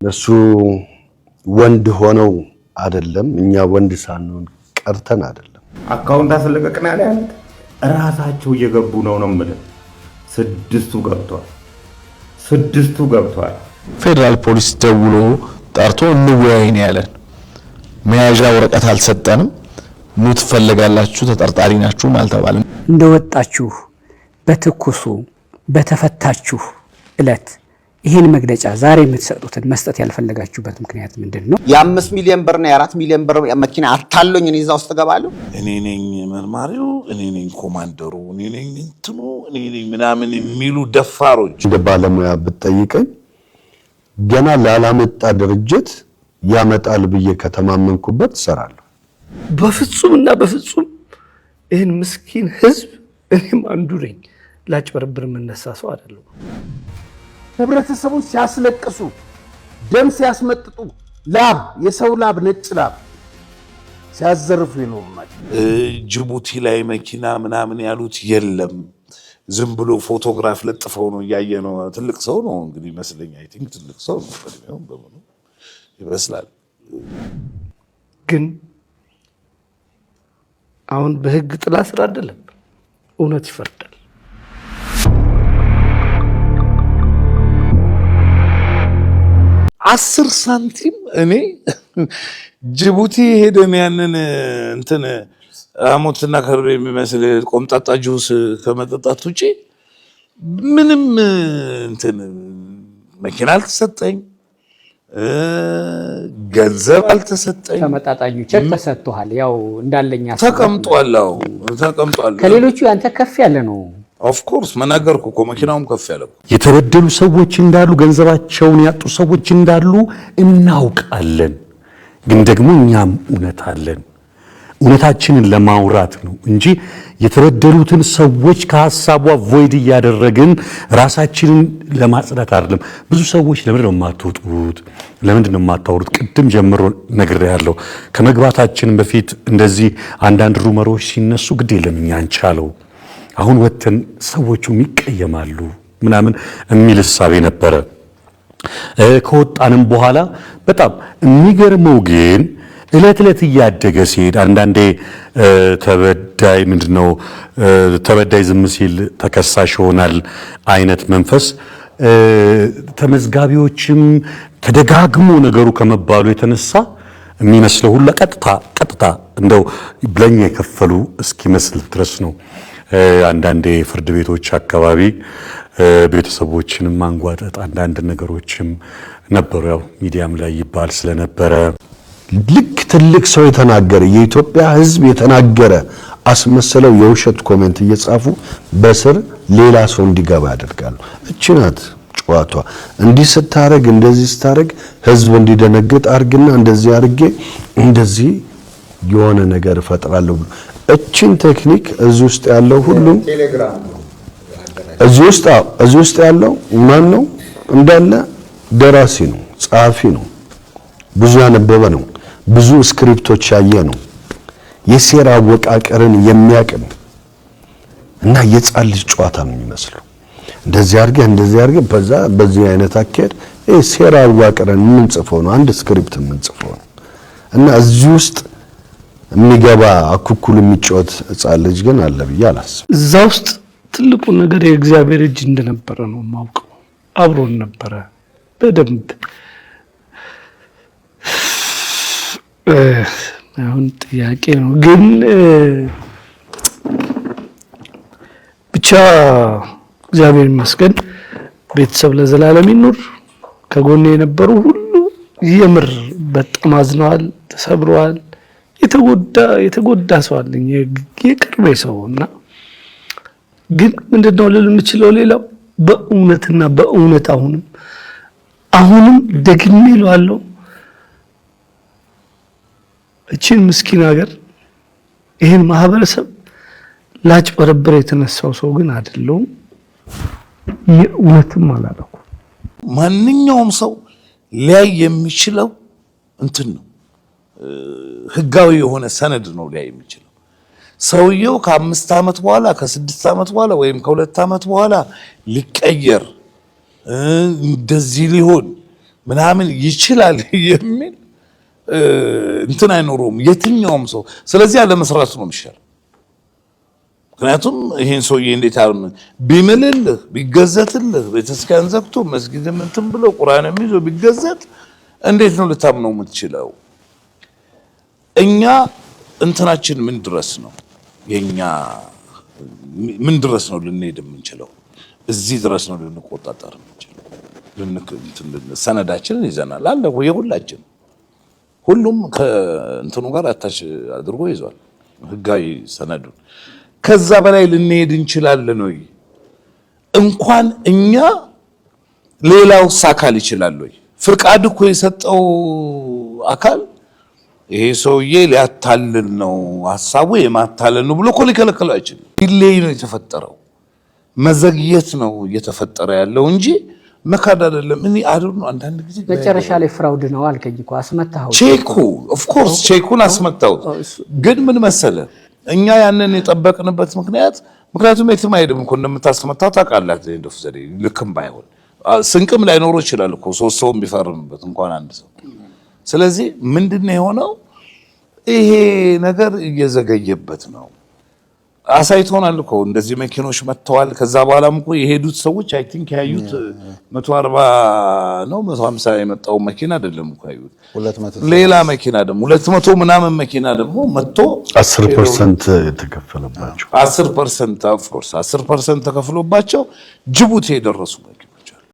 እሱ ወንድ ሆነው አይደለም እኛ ወንድ ሳንሆን ቀርተን አይደለም አካውንት አስለቀቅና ያለ ራሳቸው እየገቡ ነው ማለት ስድስቱ ገብቷል ፌደራል ፖሊስ ደውሎ ጠርቶ እንወያይ ነው ያለን መያዣ ወረቀት አልሰጠንም ኑ ትፈልጋላችሁ ተጠርጣሪ ናችሁ ማልተባለም እንደወጣችሁ በትኩሱ በተፈታችሁ እለት ይሄን መግለጫ ዛሬ የምትሰጡትን መስጠት ያልፈለጋችሁበት ምክንያት ምንድነው? የ5 ሚሊዮን ብር እና የ4 ሚሊዮን ብር መኪና አታለኝ እኔ እዛ ውስጥ ገባለሁ። እኔ ነኝ መርማሪው፣ እኔ ነኝ ኮማንደሩ፣ እኔ ነኝ እንትኑ፣ እኔ ነኝ ምናምን የሚሉ ደፋሮች እንደ ባለሙያ ብትጠይቀኝ ገና ላላመጣ ድርጅት ያመጣል ብዬ ከተማመንኩበት ሰራለሁ። በፍጹምና በፍጹም ይሄን ምስኪን ህዝብ እኔም አንዱ ነኝ ላጭበረብር መነሳ ሰው አይደለም። ህብረተሰቡን ሲያስለቅሱ ደም ሲያስመጥጡ ላብ የሰው ላብ ነጭ ላብ ሲያዘርፉ ይኖርማል። ጅቡቲ ላይ መኪና ምናምን ያሉት የለም ዝም ብሎ ፎቶግራፍ ለጥፈው ነው ያየ ነው። ትልቅ ሰው ነው እንግዲህ መስለኝ አይ ቲንክ ትልቅ ሰው ነው በመሆኑ ይመስላል። ግን አሁን በህግ ጥላ ስር አይደለም እውነት ይፈርዳል። 10 ሳንቲም እኔ ጅቡቲ ሄደን ያንን እንትን አሞትና ከርቤ የሚመስል ቆምጣጣ ጁስ ከመጠጣት ውጪ ምንም እንትን መኪና አልተሰጠኝ ገንዘብ አልተሰጠኝ። ተመጣጣኙ ቼክ ተሰጥቷል። ያው እንዳለኛ ተቀምጧል። ከሌሎቹ ያንተ ከፍ ያለ ነው። ኦፍ ኮርስ መናገርኩ እኮ መኪናውም ከፍ ያለ የተበደሉ ሰዎች እንዳሉ ገንዘባቸውን ያጡ ሰዎች እንዳሉ እናውቃለን። ግን ደግሞ እኛም እውነት አለን። እውነታችንን ለማውራት ነው እንጂ የተበደሉትን ሰዎች ከሐሳቧ ቮይድ እያደረግን ራሳችንን ለማጽዳት አይደለም። ብዙ ሰዎች ለምን ነው የማትወጡት? ለምንድን ነው የማታወሩት? ቅድም ጀምሮ ነግሬያለሁ። ከመግባታችን በፊት እንደዚህ አንዳንድ ሩመሮች ሲነሱ ግድ የለም እኛ እንቻለው አሁን ወተን ሰዎቹ ይቀየማሉ ምናምን የሚል ሐሳብ ነበረ። ከወጣንም በኋላ በጣም የሚገርመው ግን እለት እያደገ ሲሄድ አንዳንዴ ተበዳይ ምንድነው ተበዳይ ዝም ሲል ተከሳሽ ይሆናል አይነት መንፈስ ተመዝጋቢዎችም ተደጋግሞ ነገሩ ከመባሉ የተነሳ የሚመስለው ሁሉ ቀጥታ እንደው ብለኛ የከፈሉ እስኪመስል ድረስ ነው። አንዳንዴ ፍርድ ቤቶች አካባቢ ቤተሰቦችንም ማንጓጠጥ አንዳንድ ነገሮችም ነበሩ። ያው ሚዲያም ላይ ይባል ስለነበረ ልክ ትልቅ ሰው የተናገረ የኢትዮጵያ ሕዝብ የተናገረ አስመስለው የውሸት ኮሜንት እየጻፉ በስር ሌላ ሰው እንዲገባ ያደርጋሉ። እቺ ናት ጨዋታ። እንዲህ ስታረግ እንደዚህ ስታረግ ሕዝብ እንዲደነግጥ አርግና እንደዚህ አርጌ እንደዚህ የሆነ ነገር ፈጥራለሁ። እቺን ቴክኒክ እዚህ ውስጥ ያለው ሁሉ እዚህ ውስጥ ያለው ማን ነው? እንዳለ ደራሲ ነው፣ ጸሐፊ ነው፣ ብዙ ያነበበ ነው፣ ብዙ ስክሪፕቶች ያየ ነው፣ የሴራ አወቃቀርን የሚያውቅ ነው። እና የጻል ልጅ ጨዋታ ነው የሚመስለው። እንደዚህ አድርገህ በዚህ አይነት አካሄድ ሴራ አወቃቀርን የምንጽፈው ነው፣ አንድ ስክሪፕት የምንጽፈው ነው። እና እዚህ ውስጥ የሚገባ አኩኩል የሚጫወት ሕፃን ልጅ ግን አለ ብዬ አላስብም። እዛ ውስጥ ትልቁ ነገር የእግዚአብሔር እጅ እንደነበረ ነው የማውቀው። አብሮን ነበረ በደንብ። አሁን ጥያቄ ነው ግን ብቻ እግዚአብሔር ይመስገን ቤተሰብ ለዘላለም ይኑር። ከጎኔ የነበሩ ሁሉ የምር በጣም አዝነዋል፣ ተሰብረዋል። የተጎዳ ሰው አለኝ የቅርቤ ሰውና ግን ምንድነው ልል የምችለው ሌላው በእውነትና በእውነት አሁንም ደግሜ እለዋለሁ እቺን ምስኪን ሀገር ይሄን ማህበረሰብ ላጭበረብር የተነሳው ሰው ግን አይደለም። የእውነትም አላደረኩ። ማንኛውም ሰው ሊያይ የሚችለው እንትን ነው ህጋዊ የሆነ ሰነድ ነው ሊያይ የሚችለው። ሰውየው ከ5 ዓመት በኋላ ከ6 ዓመት በኋላ ወይም ከ2 ዓመት በኋላ ሊቀየር እንደዚህ ሊሆን ምናምን ይችላል የሚል እንትን አይኖረውም የትኛውም ሰው። ስለዚህ ያለ መስራት ነው የሚሻለው። ምክንያቱም ይሄን ሰውዬ እንዴት ቢምልልህ ቢገዘትልህ ቤተክርስቲያን ዘግቶ መስጊድም እንትን ብሎ ቁርአንም ይዞ ቢገዘት እንዴት ነው ልታምነው የምትችለው? እኛ እንትናችን ምን ድረስ ነው የኛ ምን ድረስ ነው ልንሄድ የምንችለው? እዚህ ድረስ ነው ልንቆጣጠር የምንችለው? ሰነዳችንን ይዘናል አለ የሁላችን ሁሉም ከእንትኑ ጋር አታች አድርጎ ይዟል ህጋዊ ሰነዱን። ከዛ በላይ ልንሄድ እንችላለን ወይ? እንኳን እኛ ሌላውስ አካል ይችላል ወይ? ፍቃድ እኮ የሰጠው አካል ይሄ ሰውዬ ሊያታልል ነው ሐሳቡ የማታለል ነው ብሎ እኮ ሊከለክለው አይችልም። ዲሌይ ነው የተፈጠረው፣ መዘግየት ነው እየተፈጠረ ያለው እንጂ መካድ አይደለም። እኔ አድርኖ አንዳንድ ጊዜ መጨረሻ ላይ ፍራውድ ነው አልከኝ እኮ አስመታው። ቼኩ ኦፍ ኮርስ ቼኩን አስመታው። ግን ምን መሰለ እኛ ያንን የጠበቅንበት ምክንያቱም የትም አይሄድም እኮ እንደምታስመታው ታውቃለህ። እንደፍ ዘዴ ልክም ባይሆን ስንቅም ላይኖር ይችላል እኮ 3 ሰው ቢፈርምበት እንኳን አንድ ሰው። ስለዚህ ምንድነው የሆነው? ይሄ ነገር እየዘገየበት ነው። አሳይቶናል እኮ እንደዚህ መኪኖች መጥተዋል። ከዛ በኋላም እኮ የሄዱት ሰዎች አይ ቲንክ ያዩት 140 ነው 150 የመጣው መኪና አይደለም እኮ ያዩት 200 ሌላ መኪና ደግሞ 200 ምናምን መኪና ደግሞ መጥቶ 10% የተከፈለባቸው 10% ኦፍ ኮርስ 10% ተከፍሎባቸው ጅቡቲ የደረሱ